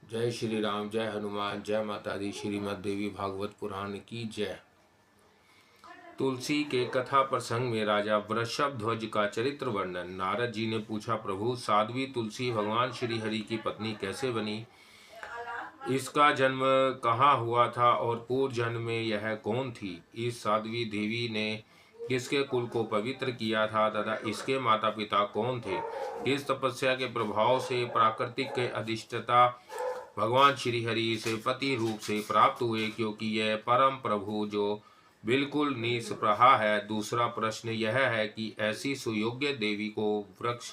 जय श्री राम, जय हनुमान, जय माता दी। श्रीमद् देवी भागवत पुराण की जय। तुलसी के कथा प्रसंग में राजा वृषभध्वज का चरित्र वर्णन। नारद जी ने पूछा, प्रभु साध्वी तुलसी भगवान श्री हरि की पत्नी कैसे बनी? इसका जन्म कहाँ हुआ था और पूर्व जन्म में यह कौन थी? इस साध्वी देवी ने किसके कुल को पवित्र किया था तथा इसके माता पिता कौन थे? किस तपस्या के प्रभाव से प्राकृतिक के अधिष्ठता भगवान श्री हरि इसे पति रूप से प्राप्त हुए, क्योंकि यह परम प्रभु जो बिल्कुल निष्प्रहा है। दूसरा प्रश्न यह है कि ऐसी सुयोग्य देवी को वृक्ष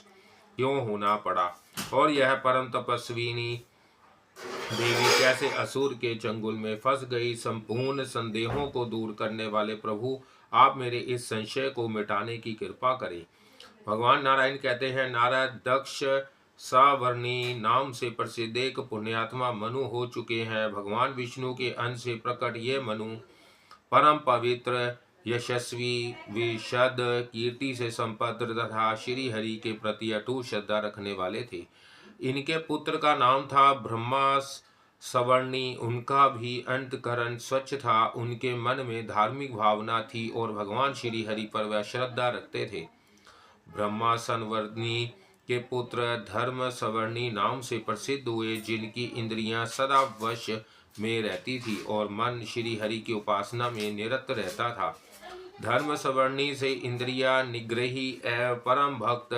क्यों होना पड़ा और यह परम तपस्विनी देवी कैसे असुर के चंगुल में फंस गई? संपूर्ण संदेहों को दूर करने वाले प्रभु, आप मेरे इस संशय को मिटाने की कृपा करें। भगवान नारायण कहते हैं, नारद, दक्ष सावर्णी नाम से प्रसिद्ध एक पुण्यात्मा मनु हो चुके हैं। भगवान विष्णु के अंश से प्रकट ये मनु परम पवित्र, यशस्वी, विशद कीर्ति से संपन्न तथा श्री हरि के प्रति अटूट श्रद्धा रखने वाले थे। इनके पुत्र का नाम था ब्रह्मा सवर्णी। उनका भी अंतकरण स्वच्छ था। उनके मन में धार्मिक भावना थी और भगवान श्री हरि पर वह श्रद्धा रखते थे। ब्रह्मा संवर्णी के पुत्र धर्म सवर्णी नाम से प्रसिद्ध हुए, जिनकी इंद्रियां सदा वश में रहती थी और मन श्री हरि की उपासना में निरत रहता था। धर्म सवर्णी से इंद्रिया निग्रही एवं परम भक्त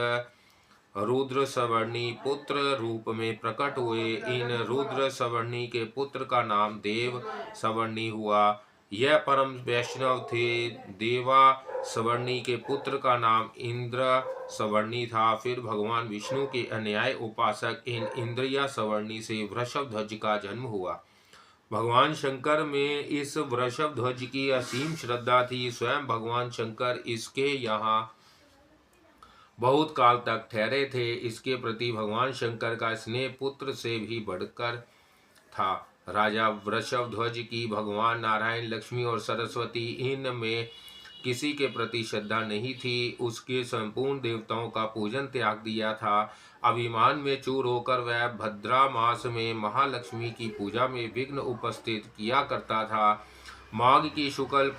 रुद्र सवर्णी पुत्र रूप में प्रकट हुए। इन रुद्र सवर्णी के पुत्र का नाम देव सवर्णी हुआ। यह परम वैष्णव थे। देवा सवर्णी के पुत्र का नाम इंद्र सवर्णी था। फिर भगवान विष्णु के अन्याय उपासक इन इंद्रिया सवर्णी से वृषभध्वज का जन्म हुआ। भगवान शंकर में इस वृषभध्वज की असीम श्रद्धा थी। स्वयं भगवान शंकर इसके यहाँ बहुत काल तक ठहरे थे। इसके प्रति भगवान शंकर का स्नेह पुत्र से भी बढ़कर था। राजा वृषभध्वज की भगवान नारायण, लक्ष्मी और सरस्वती इनमें किसी के प्रति श्रद्धा नहीं थी। उसके संपूर्ण देवताओं का पूजन त्याग दिया था। अभिमान में चूर होकर वह भद्रा मास में महालक्ष्मी की पूजा में विघ्न उपस्थित किया करता था। माघ की शुक्ल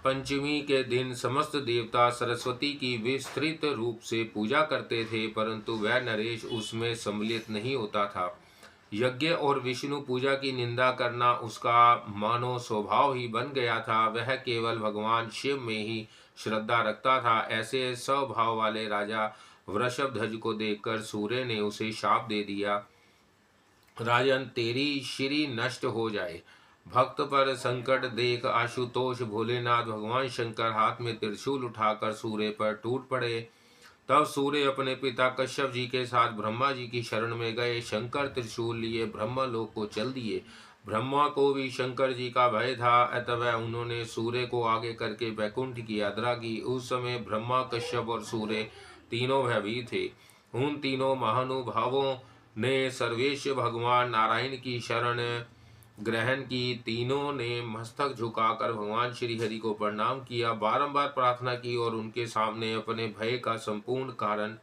पंचमी के दिन समस्त देवता सरस्वती की विस्तृत रूप से पूजा करते थे, परंतु वह नरेश उसमें सम्मिलित नहीं होता था। यज्ञ और विष्णु पूजा की निंदा करना उसका मानो स्वभाव ही बन गया था। वह केवल भगवान शिव में ही श्रद्धा रखता था। ऐसे स्वभाव वाले राजा वृषभध्वज को देखकर सूर्य ने उसे शाप दे दिया, राजन, तेरी श्री नष्ट हो जाए। भक्त पर संकट देख आशुतोष भोलेनाथ भगवान शंकर हाथ में त्रिशूल उठाकर सूर्य पर टूट पड़े। तब सूर्य अपने पिता कश्यप जी के साथ ब्रह्मा जी की शरण में गए। शंकर त्रिशूल लिए ब्रह्मलोक को चल दिए। ब्रह्मा को भी शंकर जी का भय था, अतः उन्होंने सूर्य को आगे करके वैकुंठ की यात्रा की। उस समय ब्रह्मा, कश्यप और सूर्य तीनों भयभीत थे। उन तीनों महानुभावों ने सर्वेश भगवान नारायण की शरण ग्रहण की। तीनों ने मस्तक झुकाकर भगवान श्री हरि को प्रणाम किया, बारंबार प्रार्थना की और उनके सामने अपने भय का संपूर्ण कारण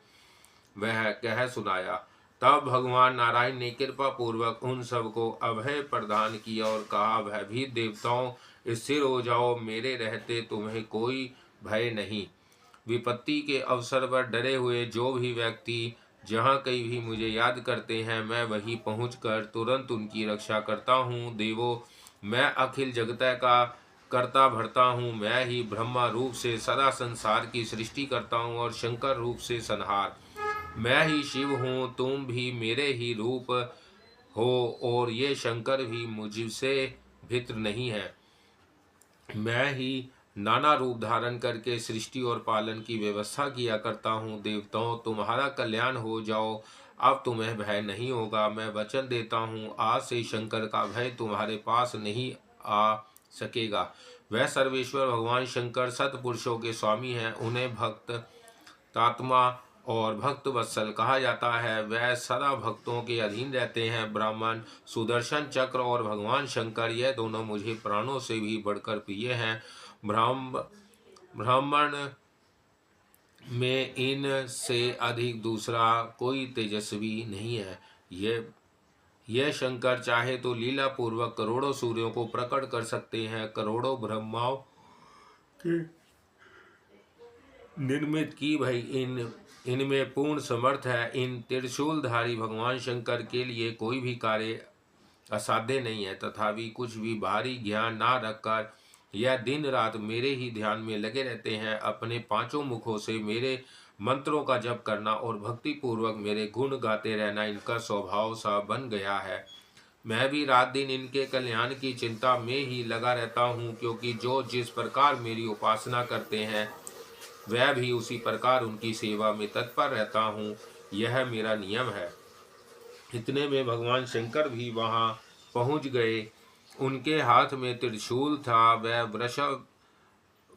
वह कह सुनाया। तब भगवान नारायण ने कृपा पूर्वक उन सबको अभय प्रदान किया और कहा, भयभीत देवताओं, स्थिर हो जाओ, मेरे रहते तुम्हें कोई भय नहीं। विपत्ति के अवसर पर डरे हुए जो भी व्यक्ति जहाँ कहीं भी मुझे याद करते हैं, मैं वहीं पहुंचकर तुरंत उनकी रक्षा करता हूँ। देवो, मैं अखिल जगत का करता भरता हूँ। मैं ही ब्रह्मा रूप से सदा संसार की सृष्टि करता हूँ और शंकर रूप से संहार। मैं ही शिव हूँ, तुम भी मेरे ही रूप हो और ये शंकर भी मुझसे भिन्न नहीं है। मैं ही नाना रूप धारण करके सृष्टि और पालन की व्यवस्था किया करता हूँ। देवताओं, तुम्हारा कल्याण हो जाओ, अब तुम्हें भय नहीं होगा। मैं वचन देता हूँ, आज से शंकर का भय तुम्हारे पास नहीं आ सकेगा। वह सर्वेश्वर भगवान शंकर सतपुरुषों के स्वामी हैं। उन्हें भक्त तात्मा और भक्त वत्सल कहा जाता है। वह सदा भक्तों के अधीन रहते हैं। ब्राह्मण, सुदर्शन चक्र और भगवान शंकर, यह दोनों मुझे प्राणों से भी बढ़कर प्रिय हैं। ब्राह्मण में इन से अधिक दूसरा कोई तेजस्वी नहीं है। यह शंकर चाहे तो लीला पूर्वक करोड़ों सूर्यों को प्रकट कर सकते हैं, करोड़ों ब्रह्माओं के निर्मित की भई इनमें पूर्ण समर्थ है। इन त्रिशूलधारी भगवान शंकर के लिए कोई भी कार्य असाध्य नहीं है। तथापि कुछ भी भारी ज्ञान ना रखकर यह दिन रात मेरे ही ध्यान में लगे रहते हैं। अपने पांचों मुखों से मेरे मंत्रों का जप करना और भक्ति पूर्वक मेरे गुण गाते रहना इनका स्वभाव सा बन गया है। मैं भी रात दिन इनके कल्याण की चिंता में ही लगा रहता हूँ, क्योंकि जो जिस प्रकार मेरी उपासना करते हैं वह भी उसी प्रकार उनकी सेवा में तत्पर रहता हूँ। यह मेरा नियम है। इतने में भगवान शंकर भी वहां पहुंच गए। उनके हाथ में त्रिशूल था। वह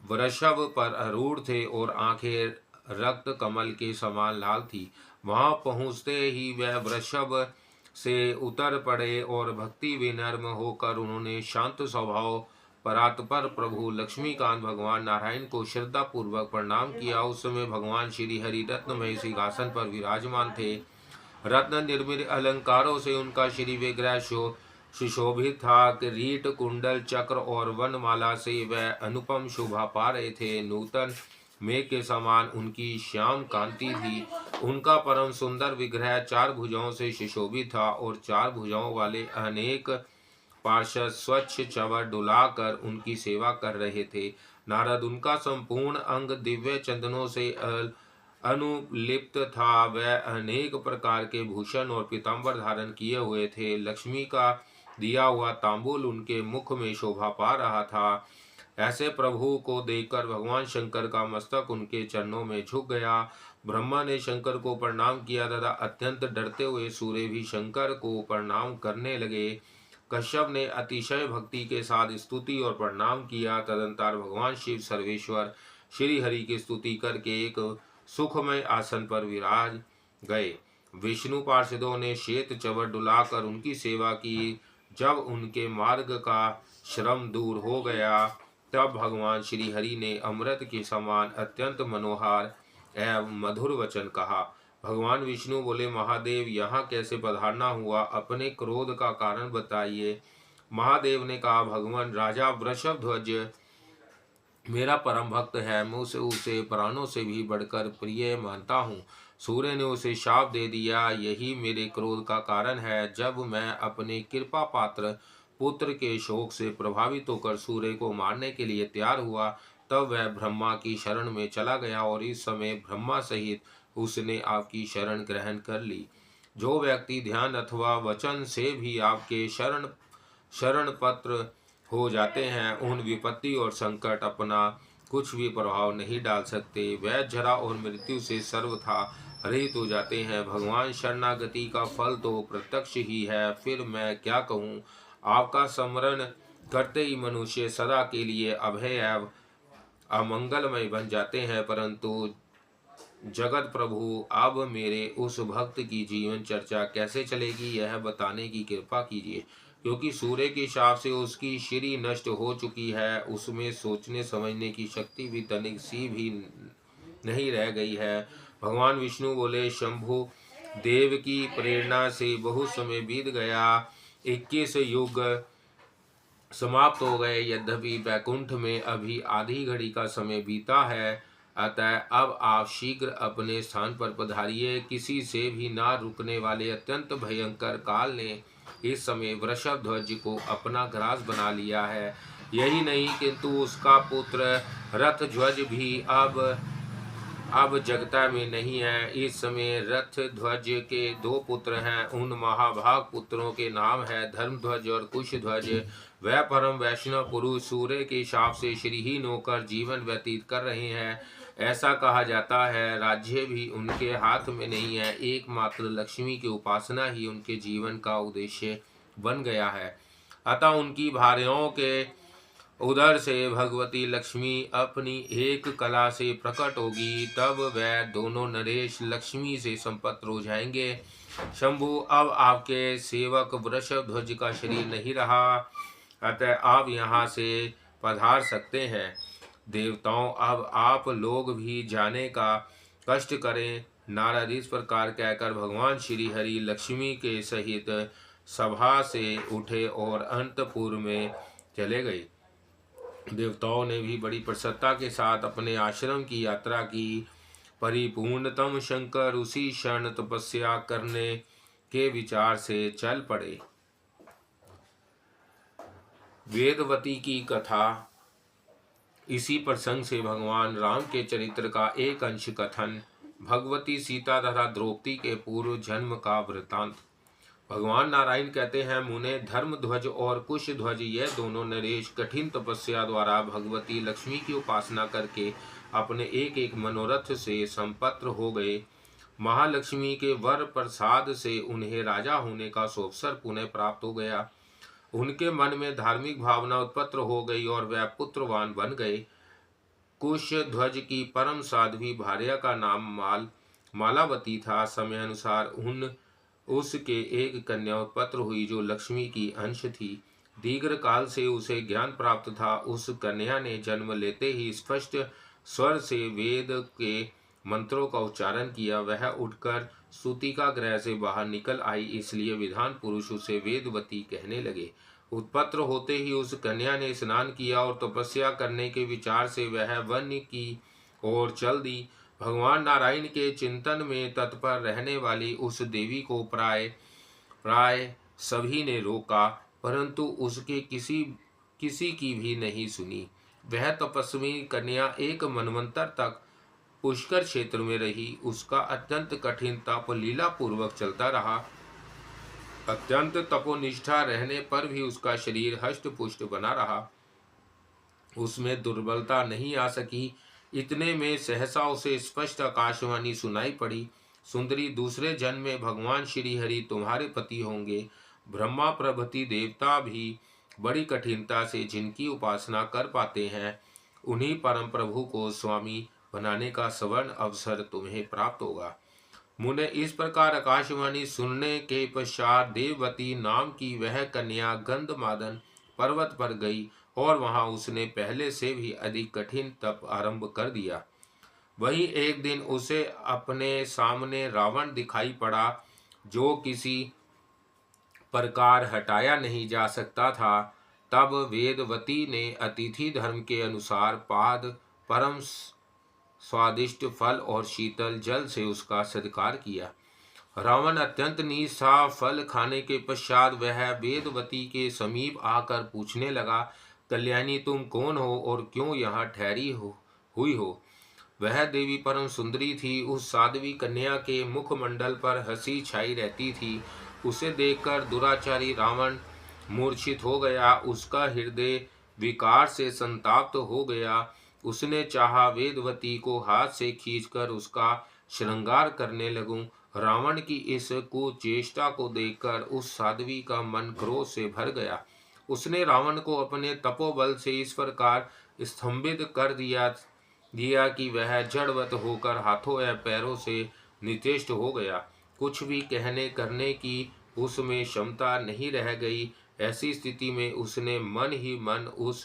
वृषभ पर आरूढ़ थे और आंखें रक्त कमल के समान लाल थी। वहां पहुंचते ही वह वृषभ से उतर पड़े और भक्ति विनम्र होकर उन्होंने शांत स्वभाव परात्पर प्रभु लक्ष्मीकांत भगवान नारायण को श्रद्धा पूर्वक प्रणाम किया। उस समय भगवान श्री हरि रत्नमय सिंहासन पर विराजमान थे। रत्न निर्मित अलंकारों से उनका श्री विग्रह सुशोभित था। किरीट, कुंडल, चक्र और वनमाला से वह अनुपम शोभा पा रहे थे। नूतन मेघ के समान उनकी श्याम कांति थी। उनका परम सुंदर विग्रह चार भुजाओं से सुशोभित था और चार भुजाओं वाले अनेक पार्षद स्वच्छ चवर डुलाकर उनकी सेवा कर रहे थे। नारद उनका संपूर्ण अंग दिव्य चंदनों से अनुलिप्त था। वह अनेक प्रकार के भूषण और पीताम्बर धारण किए हुए थे। लक्ष्मी का दिया हुआ तांबूल उनके मुख में शोभा पा रहा था। ऐसे प्रभु को देखकर भगवान शंकर का मस्तक उनके चरणों में झुक गया। ब्रह्मा ने शंकर को प्रणाम किया तथा अत्यंत डरते हुए सूर्य भी शंकर को प्रणाम करने लगे। कश्यप ने अतिशय भक्ति के साथ स्तुति और प्रणाम किया। तदंतर भगवान शिव सर्वेश्वर श्री हरि की स्तुति करके एक सुखमय आसन पर विराज गए। विष्णु पार्षदों ने श्वेत चवर डुलाकर उनकी सेवा की। जब उनके मार्ग का श्रम दूर हो गया तब भगवान श्री हरि ने अमृत के समान अत्यंत मनोहर एवं मधुर वचन कहा। भगवान विष्णु बोले, महादेव यहाँ कैसे पधारना हुआ? अपने क्रोध का कारण बताइए। महादेव ने कहा, भगवान राजा वृषभ ध्वज मेरा परम भक्त है। मैं उसे प्राणों से भी बढ़कर प्रिय मानता हूँ। सूर्य ने उसे शाप दे दिया, यही मेरे क्रोध का कारण है। जब मैं अपने कृपा पात्र पुत्र के शोक से प्रभावित होकर सूर्य को मारने के लिए तैयार हुआ तब वह ब्रह्मा की शरण में चला गया और इस समय ब्रह्मा सहित उसने आपकी शरण ग्रहण कर ली। जो व्यक्ति ध्यान अथवा वचन से भी आपके शरण पत्र हो जाते हैं, उन विपत्ति और संकट अपना कुछ भी प्रभाव नहीं डाल सकते। वह जरा और मृत्यु से सर्वथा रहित हो जाते हैं। भगवान शरणागति का फल तो प्रत्यक्ष ही है। फिर मैं क्या कहूँ? आपका स्मरण करते ही मनुष्य सदा के लिए अभय एवं अमंगलमय बन जाते हैं। परंतु जगत प्रभु, अब मेरे उस भक्त की जीवन चर्चा कैसे चलेगी, यह बताने की कृपा कीजिए, क्योंकि सूर्य के शाप से उसकी श्री नष्ट हो चुकी है। उसमें सोचने समझने की शक्ति भी तनिक सी भी नहीं रह गई है। भगवान विष्णु बोले, शंभु देव की प्रेरणा से बहुत समय बीत गया। 21 युग समाप्त हो गए। यद्यपि वैकुंठ में अभी आधी घड़ी का समय बीता है। अतः अब आप शीघ्र अपने स्थान पर पधारिए। किसी से भी ना रुकने वाले अत्यंत भयंकर काल ने इस समय वृषभ ध्वज को अपना ग्रास बना लिया है। यही नहीं किंतु उसका पुत्र रथ ध्वज भी अब जगता में नहीं है। इस समय रथ ध्वज के दो पुत्र हैं। उन महाभाग पुत्रों के नाम है धर्मध्वज और कुशध्वज। वह परम वैष्णव पुरुष सूर्य के शाप से श्रीहीन होकर जीवन व्यतीत कर रहे हैं। ऐसा कहा जाता है राज्य भी उनके हाथ में नहीं है। एकमात्र लक्ष्मी की उपासना ही उनके जीवन का उद्देश्य बन गया है। अतः उनकी भार्यों के उधर से भगवती लक्ष्मी अपनी एक कला से प्रकट होगी, तब वह दोनों नरेश लक्ष्मी से संपन्न हो जाएंगे। शंभु, अब आपके सेवक वृषभ ध्वज का शरीर नहीं रहा, अतः आप यहाँ से पधार सकते हैं। देवताओं, अब आप लोग भी जाने का कष्ट करें। नारद इस प्रकार कहकर भगवान श्री हरि लक्ष्मी के सहित सभा से उठे और अंतपुर में चले गए। देवताओं ने भी बड़ी प्रसन्नता के साथ अपने आश्रम की यात्रा की। परिपूर्णतम शंकर उसी क्षण तपस्या करने के विचार से चल पड़े। वेदवती की कथा। इसी प्रसंग से भगवान राम के चरित्र का एक अंश कथन। भगवती सीता तथा द्रौपदी के पूर्व जन्म का वृतांत। भगवान नारायण कहते हैं, मुने धर्मध्वज और कुशध्वज यह दोनों नरेश कठिन तपस्या द्वारा भगवती लक्ष्मी की उपासना करके अपने एक एक मनोरथ से संपन्न हो गए। महालक्ष्मी के वर प्रसाद से उन्हें राजा होने का अवसर पुनः प्राप्त हो गया। उनके मन में धार्मिक भावना उत्पन्न हो गई और वह पुत्रवान बन गए। कुशध्वज की परम साध्वी भार्या का नाम मालावती था। समय अनुसार उसके एक कन्या उत्पन्न हुई जो लक्ष्मी की अंश थी। दीर्घ काल से उसे ज्ञान प्राप्त था। उस कन्या ने जन्म लेते ही स्पष्ट स्वर से वेद के मंत्रों का उच्चारण किया। वह उठकर सूतिका गृह से बाहर निकल आई, इसलिए विधान पुरुष उसे वेदवती कहने लगे। उत्पन्न होते ही उस कन्या ने स्नान किया और तपस्या करने के विचार से वह वन की ओर चल दी। भगवान नारायण के चिंतन में तत्पर रहने वाली उस देवी को प्राय सभी ने रोका, परंतु उसके किसी की भी नहीं सुनी। वह तपस्वी कन्या एक मनवंतर तक पुष्कर क्षेत्र में रही। उसका अत्यंत कठिन तप लीला पूर्वक चलता रहा। अत्यंत तपोनिष्ठा रहने पर भी उसका शरीर हष्ट पुष्ट बना रहा। उसमें दुर्बलता नहीं आ सकी। इतने में सहसा उसे स्पष्ट आकाशवाणी सुनाई पड़ी, सुंदरी, दूसरे जन्म में भगवान श्री हरि तुम्हारे पति होंगे। ब्रह्मा प्रभृति देवता भी बड़ी कठिनता से जिनकी उपासना कर पाते हैं, उन्हीं परम प्रभु को स्वामी बनाने का स्वर्ण अवसर तुम्हें प्राप्त होगा। मुने इस प्रकार आकाशवाणी सुनने के पश्चात देववती नाम की वह कन्या गंधमादन पर्वत पर गई और वहां उसने पहले से भी अधिक कठिन तप आरंभ कर दिया। वहीं एक दिन उसे अपने सामने रावण दिखाई पड़ा, जो किसी प्रकार हटाया नहीं जा सकता था। तब वेदवती ने अतिथि धर्म के अनुसार परम स्वादिष्ट फल और शीतल जल से उसका सत्कार किया। रावण अत्यंत नीच था। फल खाने के पश्चात वह वेदवती के समीप आकर पूछने लगा, कल्याणी, तुम कौन हो और क्यों यहाँ ठहरी हुई हो? वह देवी परम सुंदरी थी। उस साध्वी कन्या के मुखमंडल पर हंसी छाई रहती थी। उसे देखकर दुराचारी रावण मूर्छित हो गया। उसका हृदय विकार से संताप्त हो गया। उसने चाहा वेदवती को हाथ से खींचकर उसका श्रृंगार करने लगूं। रावण की इस कुचेष्टा को देखकर उस साध्वी का मन क्रोध से भर गया। उसने रावण को अपने तपोबल से इस प्रकार स्तंभित कर दिया कि वह जड़वत होकर हाथों या पैरों से निचेष्ट हो गया। कुछ भी कहने करने की उसमें क्षमता नहीं रह गई। ऐसी स्थिति में उसने मन ही मन उस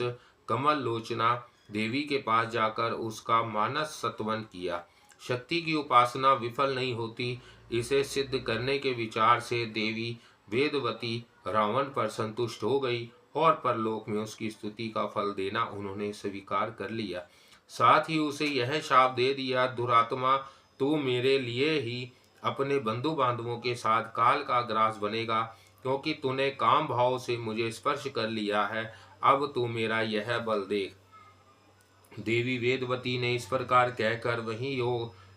कमल लोचना देवी के पास जाकर उसका मानस सत्वन किया। शक्ति की उपासना विफल नहीं होती, इसे सिद्ध करने के विचार से देवी वेदवती रावण पर संतुष्ट हो गई और परलोक में उसकी स्तुति का फल देना उन्होंने स्वीकार कर लिया। साथ ही उसे यह शाप दे दिया, दुरात्मा, तू मेरे लिए ही अपने बंधु बांधवों के साथ काल का ग्रास बनेगा, क्योंकि तूने काम भाव से मुझे स्पर्श कर लिया है। अब तू मेरा यह बल देख। देवी वेदवती ने इस प्रकार कहकर वही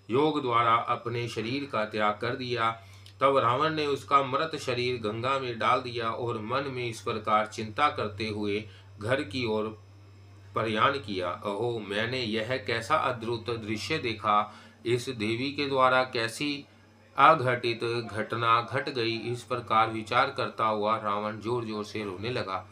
योग द्वारा अपने शरीर का त्याग कर दिया। तब रावण ने उसका मृत शरीर गंगा में डाल दिया और मन में इस प्रकार चिंता करते हुए घर की ओर प्रयाण किया। अहो, मैंने यह कैसा अद्भुत दृश्य देखा। इस देवी के द्वारा कैसी अघटित घटना घट गई। इस प्रकार विचार करता हुआ रावण जोर जोर से रोने लगा।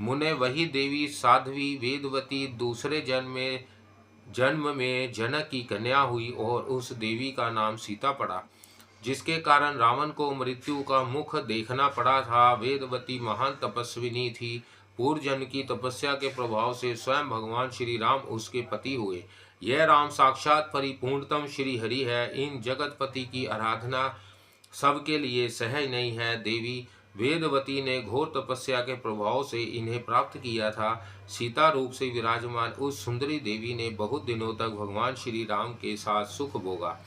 मुने वही देवी साध्वी वेदवती दूसरे जन्म में जनक की कन्या हुई और उस देवी का नाम सीता पड़ा, जिसके कारण रावण को मृत्यु का मुख देखना पड़ा था। वेदवती महान तपस्विनी थी। पूर्व जन्म की तपस्या के प्रभाव से स्वयं भगवान श्री राम उसके पति हुए। यह राम साक्षात परिपूर्णतम श्री हरि है। इन जगतपति की आराधना सबके लिए सहज नहीं है। देवी वेदवती ने घोर तपस्या के प्रभाव से इन्हें प्राप्त किया था। सीता रूप से विराजमान उस सुंदरी देवी ने बहुत दिनों तक भगवान श्री राम के साथ सुख भोगा।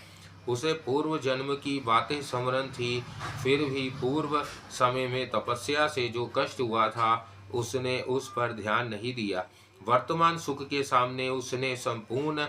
उसे पूर्व जन्म की बातें स्मरण थी, फिर भी पूर्व समय में तपस्या से जो कष्ट हुआ था उसने उस पर ध्यान नहीं दिया। वर्तमान सुख के सामने उसने संपूर्ण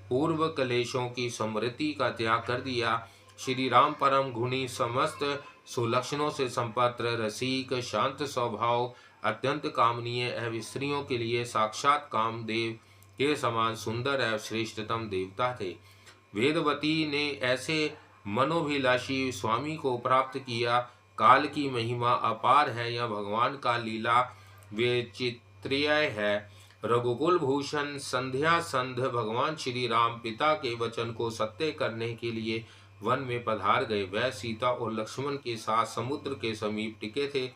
पूर्व क्लेशों की स्मृति का त्याग कर दिया। श्री राम परम गुणी, समस्त सुलक्षणों से संपन्न, रसिक, शांत स्वभाव, अत्यंत कामनीय एवं स्त्रियों के लिए साक्षात कामदेव के समान सुंदर एवं श्रेष्ठतम देवता थे। वेदवती ने ऐसे मनोभिलाषी स्वामी को प्राप्त किया। काल की महिमा अपार है, यह भगवान का लीला विचित्रीय है। रघुकुल भूषण संध्या संध भगवान श्री राम पिता के वचन को सत्य करने के लिए वन में पधार गए। वह सीता और लक्ष्मण के साथ समुद्र के समीप टिके थे।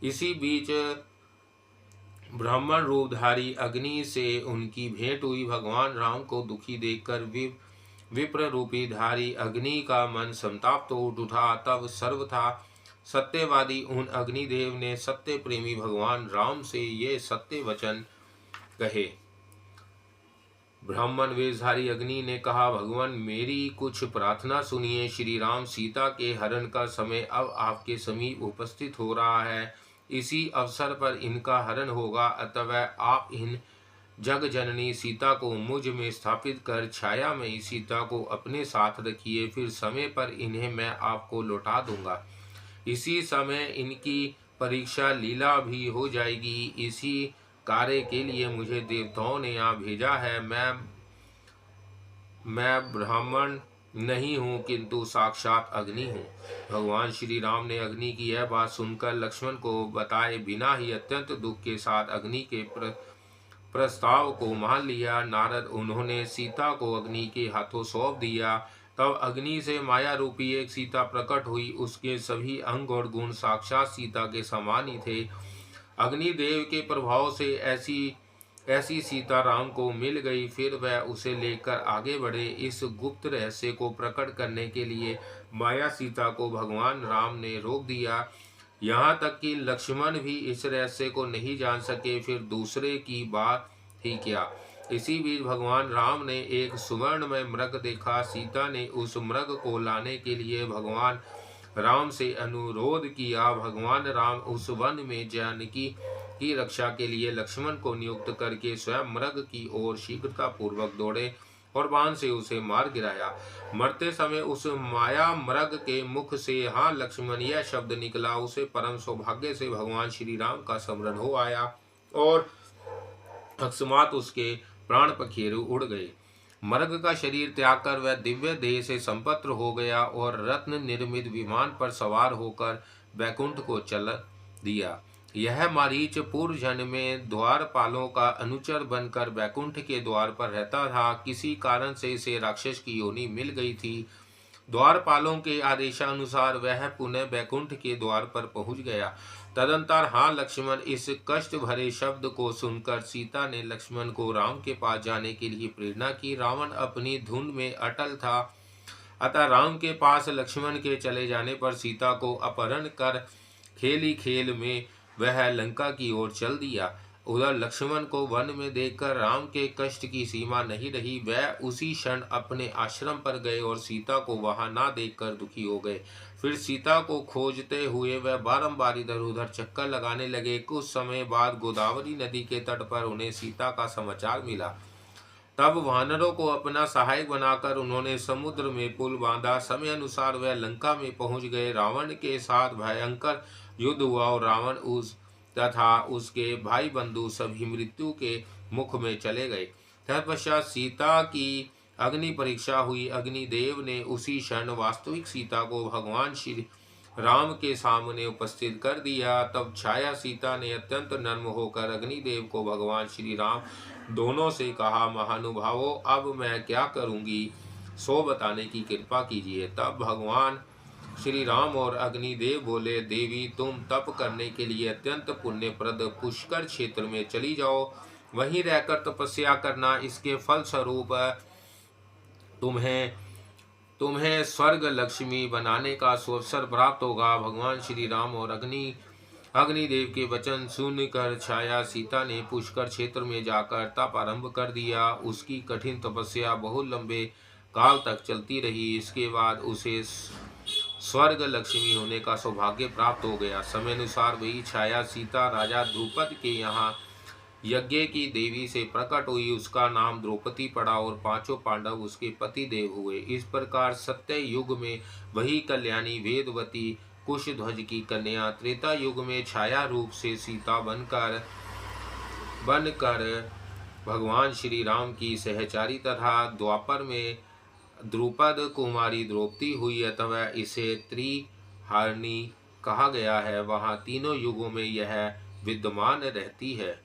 इसी बीच ब्राह्मण रूपधारी अग्नि से उनकी भेंट हुई। भगवान राम को दुखी देखकर विप्र रूपी धारी अग्नि का मन संताप उठ उठा। तब सर्वथा सत्यवादी उन अग्निदेव ने सत्य प्रेमी भगवान राम से ये सत्य वचन कहे। ब्राह्मण वेशधारी अग्नि ने कहा, भगवान मेरी कुछ प्रार्थना सुनिए। श्री राम सीता के हरण का समय अब आपके समीप उपस्थित हो रहा है। इसी अवसर पर इनका हरण होगा, अतः आप इन जग जननी सीता को मुझ में स्थापित कर छाया में सीता को अपने साथ रखिए। फिर समय पर इन्हें मैं आपको लौटा दूंगा। इसी समय इनकी परीक्षा लीला भी हो जाएगी। इसी कार्य के लिए मुझे देवताओं ने यहाँ भेजा है। मैं ब्राह्मण नहीं हूँ, किंतु साक्षात अग्नि हूँ। भगवान श्री राम ने अग्नि की यह बात सुनकर लक्ष्मण को बताए बिना ही अत्यंत दुख के साथ अग्नि के प्रस्ताव को मान लिया। नारद उन्होंने सीता को अग्नि के हाथों सौंप दिया। तब अग्नि से माया रूपी एक सीता प्रकट हुई। उसके सभी अंग और गुण साक्षात सीता के समान ही थे। अग्निदेव के प्रभाव से ऐसी सीता राम को मिल गई। फिर वह उसे लेकर आगे बढ़े। इस गुप्त रहस्य को प्रकट करने के लिए माया सीता को भगवान राम ने रोक दिया। यहाँ तक कि लक्ष्मण भी इस रहस्य को नहीं जान सके, फिर दूसरे की बात ही क्या। इसी बीच भगवान राम ने एक सुवर्णमय मृग देखा। सीता ने उस मृग को लाने के लिए भगवान राम से अनुरोध किया। भगवान राम उस वन में जानकी की रक्षा के लिए लक्ष्मण को नियुक्त करके स्वयं मृग की ओर शीघ्रता पूर्वक दौड़े और बाण से उसे मार गिराया। मरते समय उस माया मृग के मुख से हाँ लक्ष्मण यह शब्द निकला। उसे परम सौभाग्य से भगवान श्री राम का स्मरण हो आया और अकस्मात उसके प्राण पखेरु उड़ गए। मृग का शरीर त्याग कर वह दिव्य देह से संपन्न हो गया और रत्न निर्मित विमान पर सवार होकर बैकुंठ को चल दिया। यह मारीच पूर्व जन्म में द्वारपालों का अनुचर बनकर बैकुंठ के द्वार पर रहता था। किसी कारण से इसे राक्षस की योनि मिल गई थी। द्वारपालों के आदेशानुसार वह पुनः बैकुंठ के द्वार पर पहुंच गया। तदंतर हाँ लक्ष्मण, इस कष्ट भरे शब्द को सुनकर सीता ने लक्ष्मण को राम के पास जाने के लिए प्रेरणा की। रावण अपनी धुन में अटल था, अतः राम के पास लक्ष्मण के चले जाने पर सीता को अपहरण कर खेली खेल में वह लंका की ओर चल दिया। उधर लक्ष्मण को वन में देखकर राम के कष्ट की सीमा नहीं रही। वह उसी क्षण अपने आश्रम पर गए और सीता को वहां ना देखकर दुखी हो गए। फिर सीता को खोजते हुए वह बारंबार इधर उधर चक्कर लगाने लगे। कुछ समय बाद गोदावरी नदी के तट पर उन्हें सीता का समाचार मिला। तब वानरों को अपना सहायक बनाकर उन्होंने समुद्र में पुल बांधा। समय अनुसार वह लंका में पहुंच गए। रावण के साथ भयंकर युद्ध हुआ और रावण तथा उसके भाई बंधु सभी मृत्यु के मुख में चले गए। तत्पश्चात सीता की अग्नि परीक्षा हुई। अग्निदेव ने उसी क्षण वास्तविक सीता को भगवान श्री राम के सामने उपस्थित कर दिया। तब छाया सीता ने अत्यंत नर्म होकर अग्निदेव को भगवान श्री राम दोनों से कहा, महानुभावों अब मैं क्या करूंगी सो बताने की कृपा कीजिए। तब भगवान श्री राम और अग्निदेव बोले, देवी तुम तप करने के लिए अत्यंत पुण्यप्रद पुष्कर क्षेत्र में चली जाओ, वहीं रहकर तपस्या करना। इसके फल स्वरूप तुम्हें तुम्हें स्वर्ग लक्ष्मी बनाने का अवसर प्राप्त होगा। भगवान श्री राम और अग्निदेव के वचन सुनकर छाया सीता ने पुष्कर क्षेत्र में जाकर तप आरंभ कर दिया। उसकी कठिन तपस्या बहुत लंबे काल तक चलती रही। इसके बाद उसे स्वर्ग लक्ष्मी होने का सौभाग्य प्राप्त हो गया। समय अनुसार वही छाया सीता राजा द्रुपद के यहाँ यज्ञ की देवी से प्रकट हुई। उसका नाम द्रौपदी पड़ा और पांचों पांडव उसके पति देव हुए। इस प्रकार सत्य युग में वही कल्याणी वेदवती कुशध्वज की कन्या त्रेता युग में छाया रूप से सीता बनकर भगवान श्री राम की सहचारी तथा द्वापर में द्रुपद कुमारी द्रौपदी हुई, अथवा इसे त्रिहारिणी कहा गया है। वहाँ तीनों युगों में यह विद्यमान रहती है।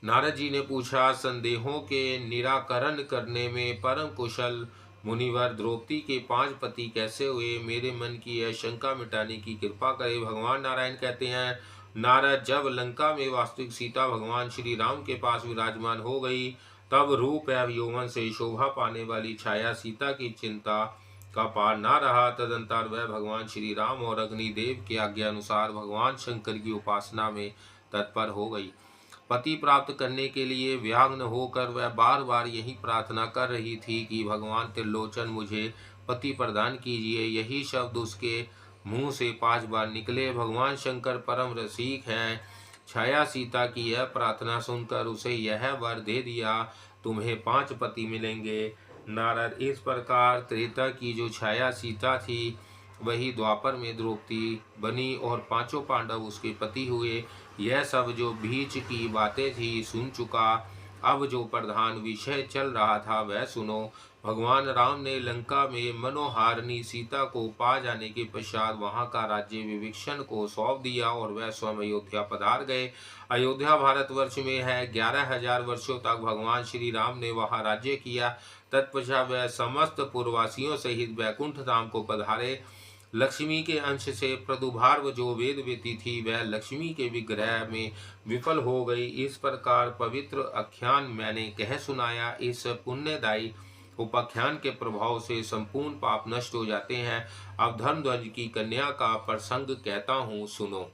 नारद जी ने पूछा, संदेहों के निराकरण करने में परम कुशल मुनिवर द्रौपदी के 5 पति कैसे हुए? मेरे मन की यह शंका मिटाने की कृपा करे। भगवान नारायण कहते हैं, नारद, जब लंका में वास्तविक सीता भगवान श्री राम के पास विराजमान हो गई, तब रूप एवं यौवन से शोभा पाने वाली छाया सीता की चिंता का पार न रहा। तदंतर वह भगवान श्री राम और अग्निदेव के आज्ञा अनुसार भगवान शंकर की उपासना में तत्पर हो गई। पति प्राप्त करने के लिए व्याग्न होकर वह बार बार यही प्रार्थना कर रही थी कि भगवान त्रिलोचन मुझे पति प्रदान कीजिए। यही शब्द उसके मुंह से 5 बार निकले। भगवान शंकर परम रसिक हैं। छाया सीता की यह प्रार्थना सुनकर उसे यह वर दे दिया, तुम्हें 5 पति मिलेंगे। नारद, इस प्रकार त्रेता की जो छाया सीता थी वही द्वापर में द्रौपदी बनी और 5 पांडव उसके पति हुए। यह सब जो बीच की बातें थी सुन चुका। अब जो प्रधान विषय चल रहा था वह सुनो। भगवान राम ने लंका में मनोहारिणी सीता को पा जाने के पश्चात वहां का राज्य विभीषण को सौंप दिया और वह स्वयं अयोध्या पधार गए। अयोध्या भारतवर्ष में है। 11,000 वर्षों तक भगवान श्री राम ने वहां राज्य किया। तत्पश्चात वह समस्त पूर्ववासियों सहित वैकुंठ धाम को पधारे। लक्ष्मी के अंश से प्रदुभार्व जो वेदवती थी वह लक्ष्मी के विग्रह में विफल हो गई। इस प्रकार पवित्र आख्यान मैंने कह सुनाया। इस पुण्यदायी उपाख्यान के प्रभाव से संपूर्ण पाप नष्ट हो जाते हैं। अब धर्मध्वज की कन्या का प्रसंग कहता हूँ, सुनो।